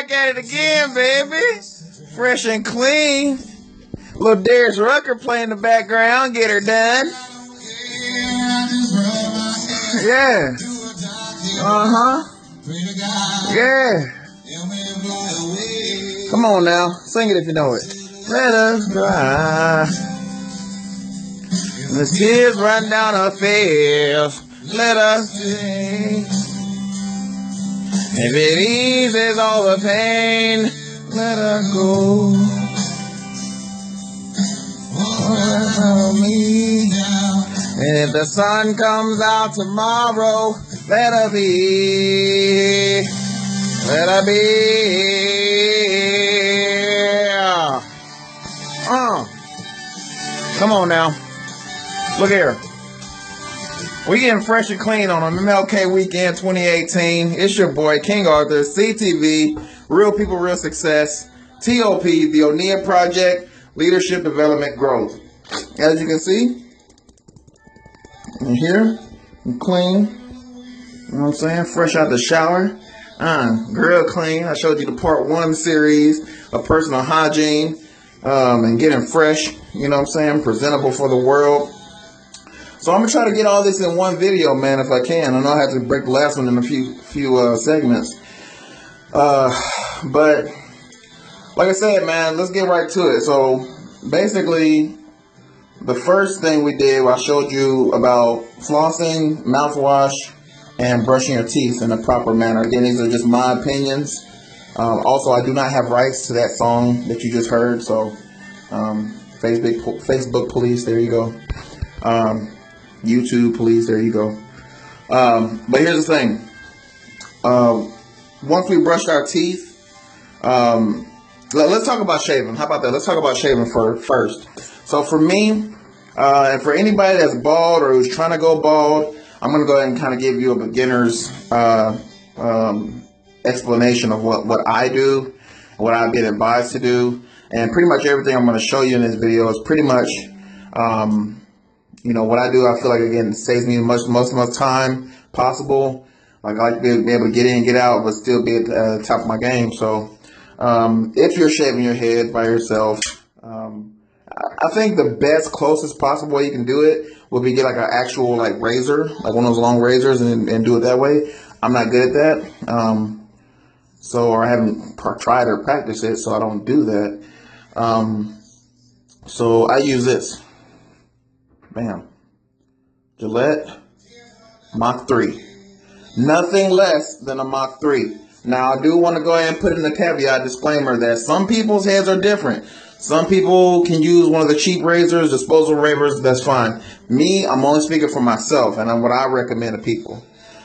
back at it again, baby. Fresh and clean. Little Darius Rucker playing in the background. Get her done. Yeah. Yeah. Come on now. Sing it if you know it. Let us cry. The tears run down her face. Let us sing. If it eases all the pain, let us go. Me. And if the sun comes out tomorrow, let her be. Let her be. Come on now. Look here. We getting fresh and clean on MLK Weekend 2018. It's your boy, King Arthur, CTV, Real People, Real Success, TOP, the O'Neill Project, Leadership Development Growth. As you can see, in here, I'm clean. You know what I'm saying? Fresh out the shower. Grill clean. I showed you the part 1 series of personal hygiene and getting fresh. You know what I'm saying? Presentable for the world. So I'm going to try to get all this in one video, man, if I can. I know I have to break the last one in a few segments. But like I said, man, let's get right to it. So basically, the first thing we did, I showed you about flossing, mouthwash, and brushing your teeth in a proper manner. Again, these are just my opinions. Also, I do not have rights to that song that you just heard. So Facebook police, there you go. YouTube police, there you go. But here's the thing. Once we brushed our teeth, let's talk about shaving. How about that? Let's talk about shaving first. So for me, and for anybody that's bald or who's trying to go bald, I'm going to go ahead and kind of give you a beginner's explanation of what I do, what I've been advised to do. And pretty much everything I'm going to show you in this video is pretty much what I do. I feel like, again, it saves me most of my time possible. Like, I like to be able to get in, get out, but still be at the top of my game. So if you're shaving your head by yourself, I think the best, closest possible way you can do it would be get like an actual like razor, like one of those long razors, and do it that way. I'm not good at that. Or I haven't tried or practiced it, so I don't do that. So I use this. Bam. Gillette Mach 3. Nothing less than a Mach 3. Now, I do want to go ahead and put in a caveat disclaimer that some people's heads are different. Some people can use one of the cheap razors, disposable razors, that's fine. Me, I'm only speaking for myself, and what I recommend to people.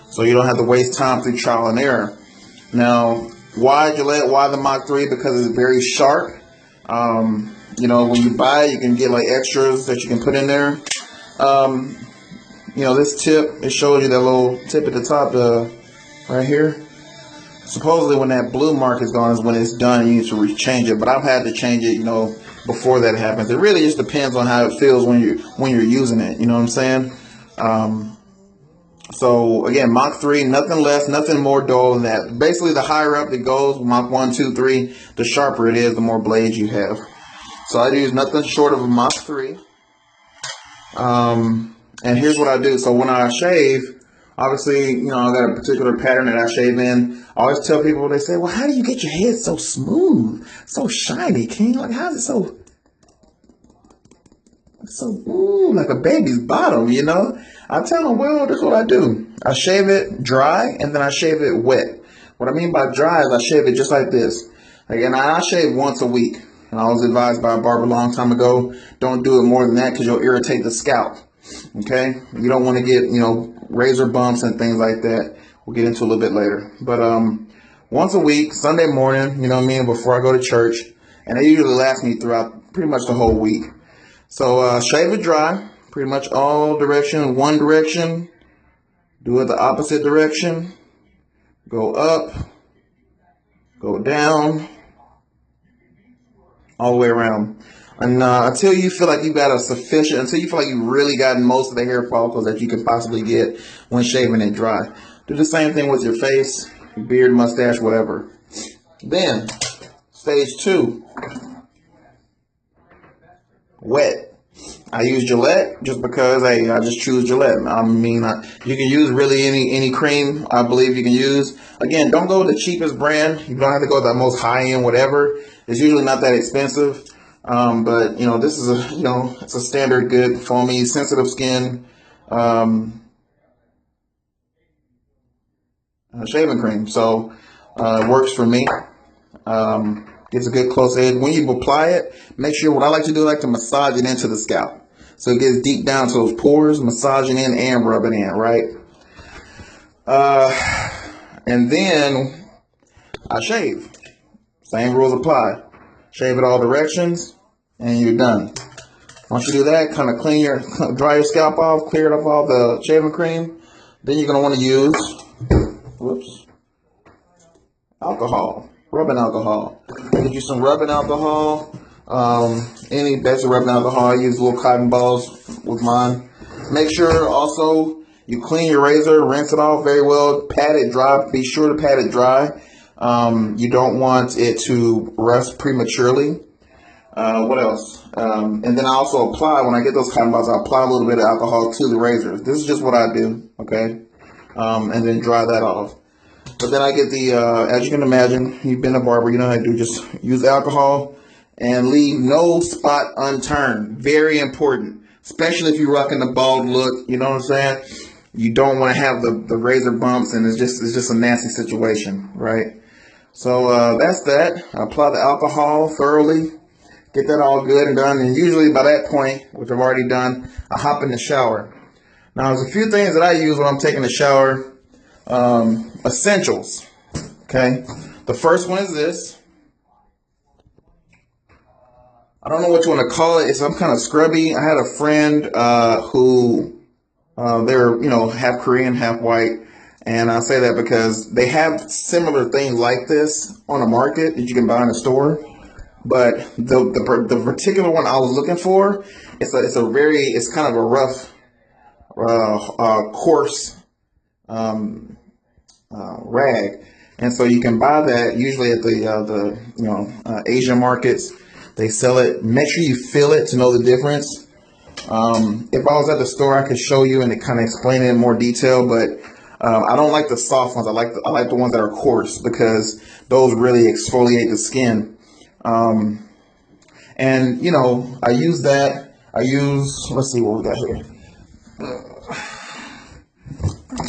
So you don't have to waste time through trial and error. Now, why Gillette? Why the Mach 3? Because it's very sharp. When you buy it, you can get like extras that you can put in there. This tip, it shows you that little tip at the top, right here. Supposedly when that blue mark is gone is when it's done. You need to change it, but I've had to change it, before that happens. It really just depends on how it feels when you're using it. You know what I'm saying? So again, Mach 3, nothing less, nothing more dull than that. Basically, the higher up it goes, Mach 1, 2, 3, the sharper it is, the more blades you have. So I use nothing short of a Mach 3. And here's what I do. So when I shave, obviously, I got a particular pattern that I shave in. I always tell people, they say, well, how do you get your head so smooth, so shiny, King? Like, how's it so like a baby's bottom, I tell them, well, this is what I do. I shave it dry, and then I shave it wet. What I mean by dry is I shave it just like this. Again, I shave once a week. And I was advised by a barber a long time ago, don't do it more than that because you'll irritate the scalp. Okay? You don't want to get, razor bumps and things like that. We'll get into a little bit later. But once a week, Sunday morning, before I go to church. And it usually lasts me throughout pretty much the whole week. So shave it dry, pretty much all direction, one direction. Do it the opposite direction. Go up, go down, all the way around. And until you feel like you got until you feel like you really gotten most of the hair follicles that you can possibly get when shaving it dry. Do the same thing with your face, your beard, mustache, whatever. Then, stage 2, wet. I use Gillette just because, hey, I just choose Gillette. I mean, you can use really any cream I believe you can use. Again, don't go with the cheapest brand. You don't have to go with the most high-end whatever. It's usually not that expensive. But, you know, this is a, you know, it's a standard good foamy, sensitive skin shaving cream. So it works for me. Gets a good close edge. When you apply it, make sure, what I like to do, I like to massage it into the scalp. So it gets deep down to those pores, massaging in and rubbing in, right? And then I shave. Same rules apply. Shave it all directions, and you're done. Once you do that, kind of dry your scalp off, clear it off all the shaving cream. Then you're going to want to use, alcohol. Rubbing alcohol. Get you some rubbing alcohol. Any basic rubbing alcohol. I use little cotton balls with mine. Make sure also you clean your razor, rinse it off very well, pat it dry. Be sure to pat it dry. You don't want it to rust prematurely. What else? And then I also apply, when I get those cotton balls, I apply a little bit of alcohol to the razor. This is just what I do, okay? And then dry that off. But then I get the, as you can imagine, you've been a barber, you know how to do, just use alcohol and leave no spot unturned. Very important, especially if you're rocking the bald look, you know what I'm saying? You don't want to have the razor bumps, and it's just a nasty situation, right? So that's that. I apply the alcohol thoroughly, get that all good and done, and usually by that point, which I've already done, I hop in the shower. Now, there's a few things that I use when I'm taking a shower. Essentials. Okay, the first one is this. I don't know what you want to call it. It's some kind of scrubby. I had a friend who they're, you know, half Korean, half white, and I say that because they have similar things like this on the market that you can buy in a store. But the particular one I was looking for, it's kind of a rough, coarse rag, and so you can buy that usually at the Asian markets. They sell it. Make sure you feel it to know the difference. If I was at the store, I could show you and kind of explain it in more detail, but I don't like the soft ones. I like the ones that are coarse, because those really exfoliate the skin. And you know, I use that. Let's see what we got here.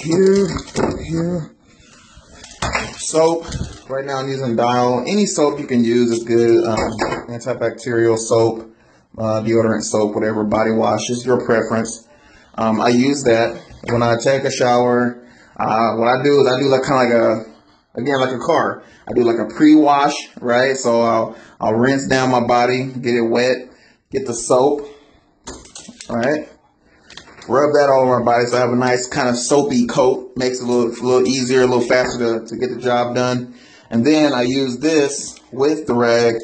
Here. Soap. Right now I'm using Dial. Any soap you can use is good. Antibacterial soap, deodorant soap, whatever, body wash, is your preference. I use that when I take a shower. What I do is I do like kind of like a car. I do like a pre-wash, right? So I'll rinse down my body, get it wet, get the soap, all right? Rub that all over my body so I have a nice kind of soapy coat. Makes it a little easier, a little faster to get the job done. And then I use this with the rag,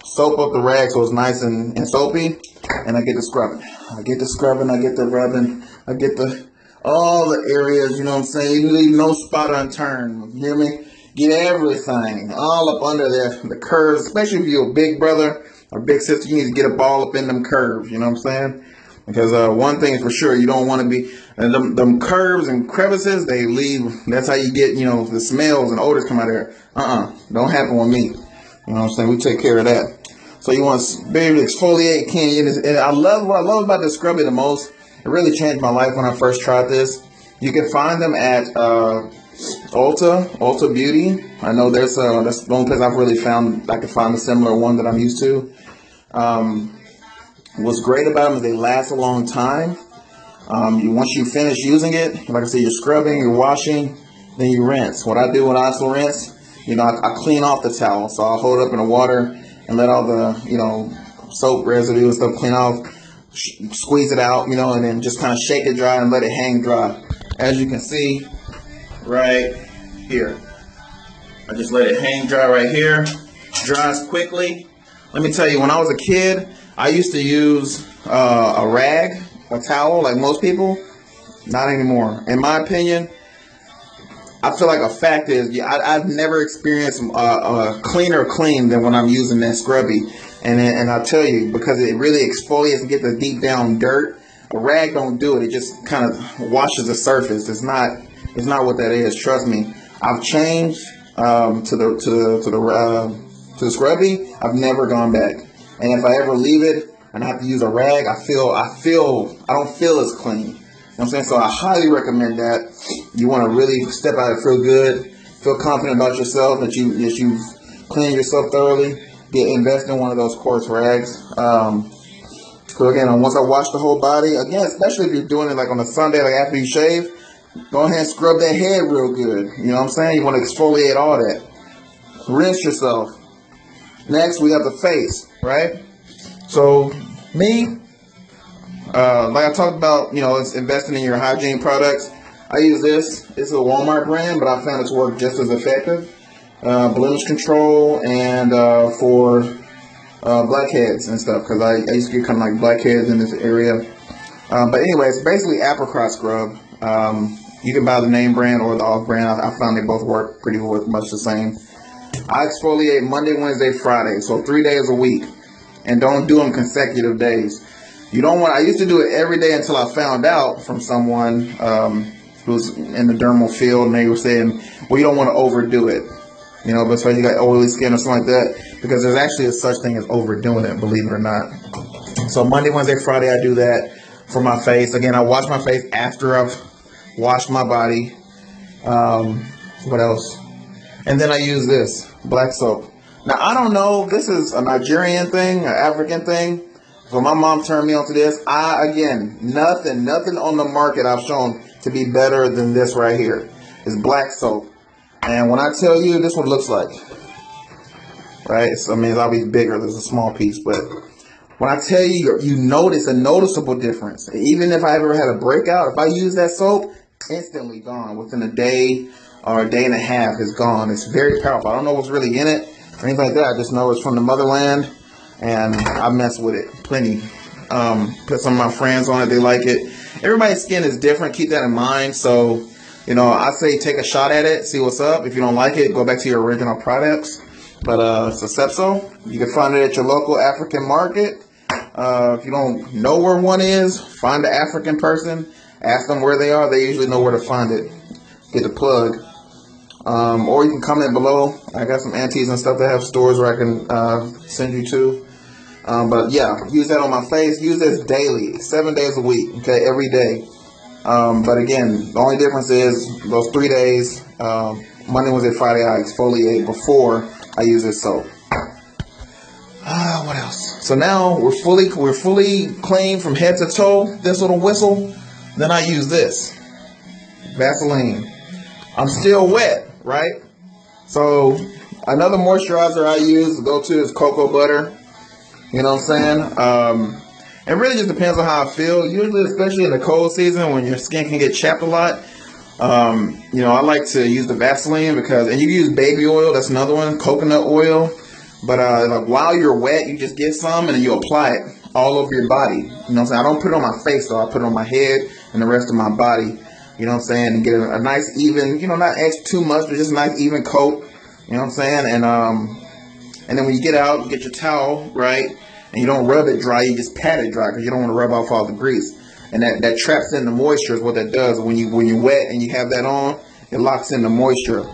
soap up the rag so it's nice and soapy, and I get the scrubbing. I get the rubbing, I get all the areas, you know what I'm saying? You leave no spot unturned, you hear me? Get everything all up under there, the curves, especially if you're a big brother or big sister, you need to get a ball up in them curves, you know what I'm saying? Because one thing is for sure, you don't want to be, them curves and crevices, they leave, that's how you get, you know, the smells and odors come out of there. Don't happen with me. You know what I'm saying? We take care of that. So you want to be able to exfoliate, and what I love about this scrubby the most, it really changed my life when I first tried this. You can find them at Ulta Beauty. I know that's the only place I've really found I can find a similar one that I'm used to. What's great about them is they last a long time. Once you finish using it, like I said, you're scrubbing, you're washing, then you rinse. What I do when I also rinse, you know, I clean off the towel. So I'll hold it up in the water and let all the, you know, soap residue and stuff clean off, squeeze it out, you know, and then just kind of shake it dry and let it hang dry. As you can see right here, I just let it hang dry right here. Dries quickly. Let me tell you, when I was a kid, I used to use a rag, a towel, like most people. Not anymore. In my opinion, I feel like a fact is, yeah, I've never experienced a cleaner clean than when I'm using that scrubby. And I'll tell you, because it really exfoliates and gets the deep down dirt. A rag don't do it. It just kind of washes the surface. It's not what that is. Trust me. I've changed to the scrubby. I've never gone back. And if I ever leave it and I have to use a rag, I don't feel as clean. You know what I'm saying? So I highly recommend that. You want to really step out and feel good, feel confident about yourself, that you've cleaned yourself thoroughly. Invest in one of those coarse rags. So again, once I wash the whole body, again, especially if you're doing it like on a Sunday, like after you shave, go ahead and scrub that head real good. You know what I'm saying? You want to exfoliate all that. Rinse yourself. Next, we have the face, right? So me, like I talked about, it's investing in your hygiene products. I use this. It's a Walmart brand, but I found it's worked just as effective. Blemish control and for blackheads and stuff, because I used to get kind of like blackheads in this area. But anyway, it's basically apricot scrub. You can buy the name brand or the off brand. I found they both work pretty much the same. I exfoliate Monday, Wednesday, Friday, so 3 days a week, and don't do them consecutive days. You don't want. I used to do it every day until I found out from someone who's in the dermal field, and they were saying, well, you don't want to overdo it. But so you got oily skin or something like that, because there's actually a such thing as overdoing it, believe it or not. So Monday, Wednesday, Friday, I do that for my face. Again, I wash my face after I've washed my body. What else? And then I use this black soap. Now, I don't know, this is a Nigerian thing, an African thing. So my mom turned me onto this. Nothing on the market I've shown to be better than this right here. It's black soap. And when I tell you, this one looks like, right? So, it's obviously bigger. There's a small piece. But when I tell you, you notice a noticeable difference. Even if I ever had a breakout, if I use that soap, instantly gone. Within a day or a day and a half, it's gone. It's very powerful. I don't know what's really in it or anything like that. I just know it's from the motherland, and I mess with it plenty. Put some of my friends on it. They like it. Everybody's skin is different. Keep that in mind. So, I say take a shot at it, see what's up. If you don't like it, go back to your original products. But it's a Sepso. You can find it at your local African market. If you don't know where one is, find an African person. Ask them where they are. They usually know where to find it. Get the plug. Or you can comment below. I got some aunties and stuff that have stores where I can send you to. But yeah, use that on my face. Use this daily, 7 days a week. Okay, every day. But again, the only difference is those 3 days, Monday, Wednesday, Friday, I exfoliate before I use this soap. What else? So now we're fully clean from head to toe. This little whistle. Then I use this Vaseline. I'm still wet, right? So another moisturizer I use to go to is cocoa butter. You know what I'm saying? It really just depends on how I feel. Usually, especially in the cold season when your skin can get chapped a lot, I like to use the Vaseline and you can use baby oil. That's another one, coconut oil. But like while you're wet, you just get some and then you apply it all over your body. You know what I'm saying? I don't put it on my face though. I put it on my head and the rest of my body. You know what I'm saying? And get a nice even, not extra too much, but just a nice even coat. You know what I'm saying? And then when you get out, you get your towel, right? And you don't rub it dry, you just pat it dry because you don't want to rub off all the grease. And that traps in the moisture is what that does. When you're wet and you have that on, it locks in the moisture,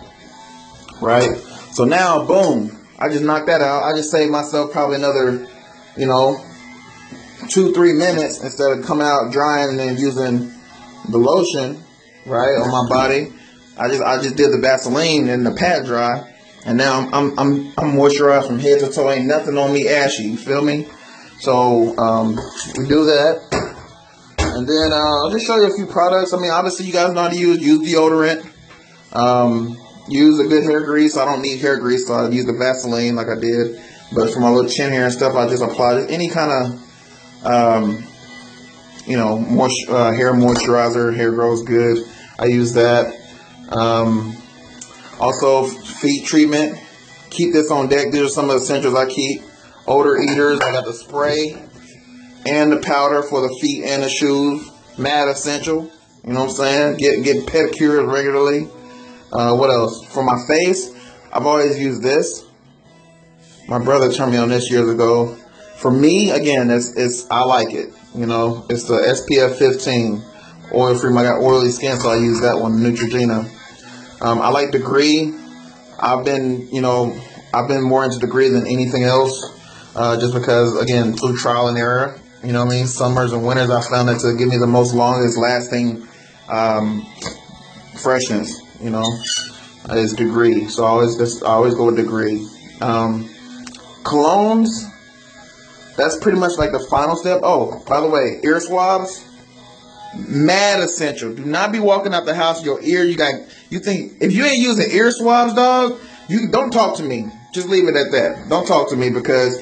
right? So now, boom, I just knocked that out. I just saved myself probably another, 2-3 minutes instead of coming out drying and then using the lotion, right, on my body. I just did the Vaseline and the pat dry. And now I'm moisturized from head to toe. Ain't nothing on me ashy. You feel me? So we do that, and then I'll just show you a few products. Obviously you guys know how to use deodorant. Use a good hair grease. I don't need hair grease, so I use the Vaseline like I did. But for my little chin hair and stuff, I just apply any kind of hair moisturizer. Hair grows good. I use that. Also, feet treatment. Keep this on deck. These are some of the essentials I keep. Odor eaters. I got the spray and the powder for the feet and the shoes. Mad essential. You know what I'm saying? Get pedicures regularly. What else? For my face, I've always used this. My brother turned me on this years ago. For me, again, I like it. You know, it's the SPF 15, oil free. I got oily skin, so I use that one, Neutrogena. I like Degree. I've been more into Degree than anything else, just because, again, through trial and error. You know what I mean? Summers and winters, I found that to give me the most longest lasting freshness. You know, is Degree. So I always go with Degree. Colognes. That's pretty much like the final step. Oh, by the way, ear swabs, mad essential. Do not be walking out the house, your ear, you think, if you ain't using ear swabs, dog, you don't talk to me. Just leave it at that. Don't talk to me, because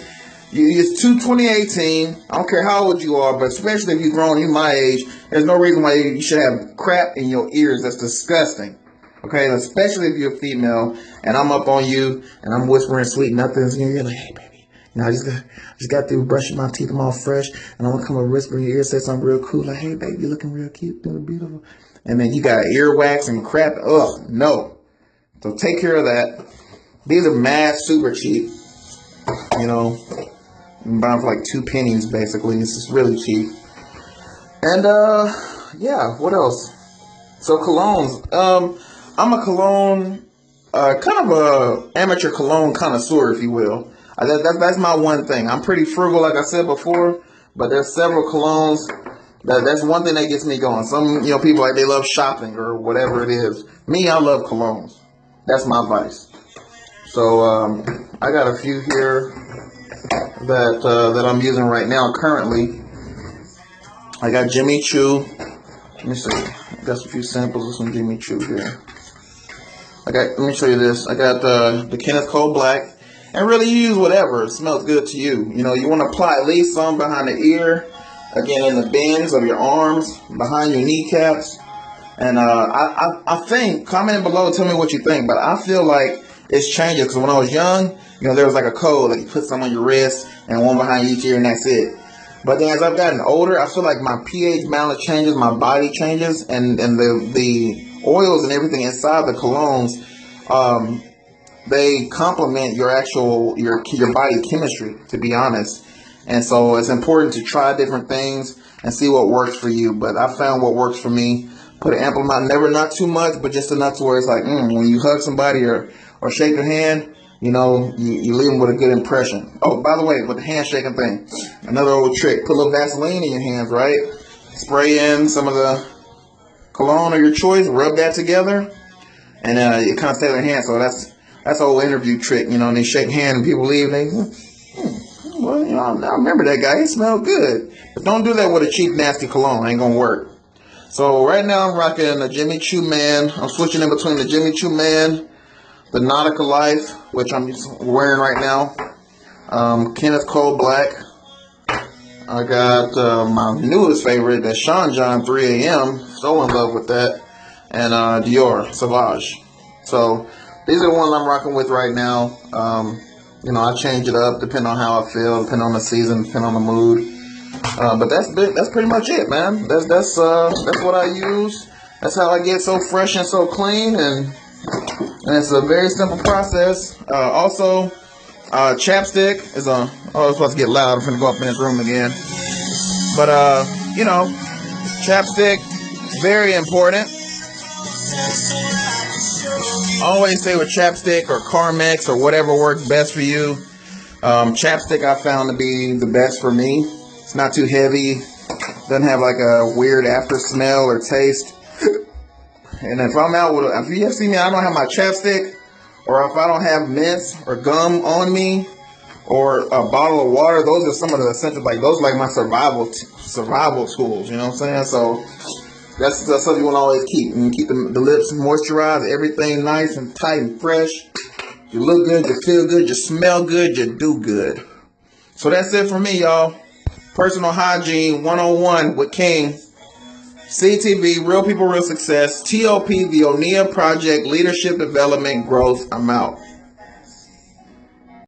it's 2018. I don't care how old you are, but especially if you're grown, you're my age, there's no reason why you should have crap in your ears. That's disgusting. Okay, especially if you're a female, and I'm up on you, and I'm whispering sweet nothings, and you're like, hey, baby. I just got through brushing my teeth. I'm all fresh, and I'm gonna come and whisper in your ear, say something real cool, like, "Hey, baby, you looking real cute, feeling beautiful." And then you got earwax and crap. Ugh, no. So take care of that. These are mad super cheap. You know, you can buy them for like 2 pennies, basically. It's just really cheap. And yeah, what else? So colognes. I'm a cologne, kind of a amateur cologne connoisseur, if you will. That's my one thing. I'm pretty frugal, like I said before, but there's several colognes. That's one thing that gets me going. Some, people, like, they love shopping or whatever it is. Me, I love colognes. That's my vice. So I got a few here that I'm using right now currently. I got Jimmy Choo. Let me see. I got a few samples of some Jimmy Choo here. Let me show you this. I got the Kenneth Cole Black. And really, you use whatever. It smells good to you. You want to apply at least some behind the ear. Again, in the bends of your arms, behind your kneecaps. And I think, comment below, tell me what you think. But I feel like it's changing. Because when I was young, there was like a code. Like, you put some on your wrist and one behind each ear, and that's it. But then as I've gotten older, I feel like my pH balance changes, my body changes. And the oils and everything inside the colognes, they complement your body chemistry, to be honest. And so it's important to try different things and see what works for you. But I found what works for me. Put an ample amount, never not too much, but just enough to where it's like, when you hug somebody or shake their hand, you leave them with a good impression. Oh, by the way, with the handshaking thing, another old trick, put a little Vaseline in your hands, right? Spray in some of the cologne of your choice, rub that together, and it kind of stays in your hand. So that's an old interview trick, and they shake hands and people leave, and they, well, I remember that guy, he smelled good. But don't do that with a cheap, nasty cologne, it ain't gonna work. So right now I'm rocking the Jimmy Choo Man. I'm switching in between the Jimmy Choo Man, the Nautica Life, which I'm wearing right now, Kenneth Cole Black. I got my newest favorite, that Sean John 3 AM, so in love with that, and Dior Sauvage. So these are the ones I'm rocking with right now. I change it up depending on how I feel, depending on the season, depending on the mood. But that's pretty much it, man. That's what I use. That's how I get so fresh and so clean, and it's a very simple process. Also, chapstick is it's supposed to get loud. I'm gonna go up in this room again. But chapstick, very important. Always stay with chapstick or Carmex or whatever works best for you. Chapstick I found to be the best for me. It's not too heavy. Doesn't have like a weird after smell or taste. And if I'm out if you see me, I don't have my chapstick, or if I don't have mints or gum on me, or a bottle of water, those are some of the essentials. Like, those are like my survival tools. You know what I'm saying? So that's something you want to always keep. And keep the lips moisturized, everything nice and tight and fresh. You look good, you feel good, you smell good, you do good. So that's it for me, y'all. Personal Hygiene 101 with King. CTV, Real People, Real Success. TOP, the Onia Project, Leadership Development Growth. I'm out.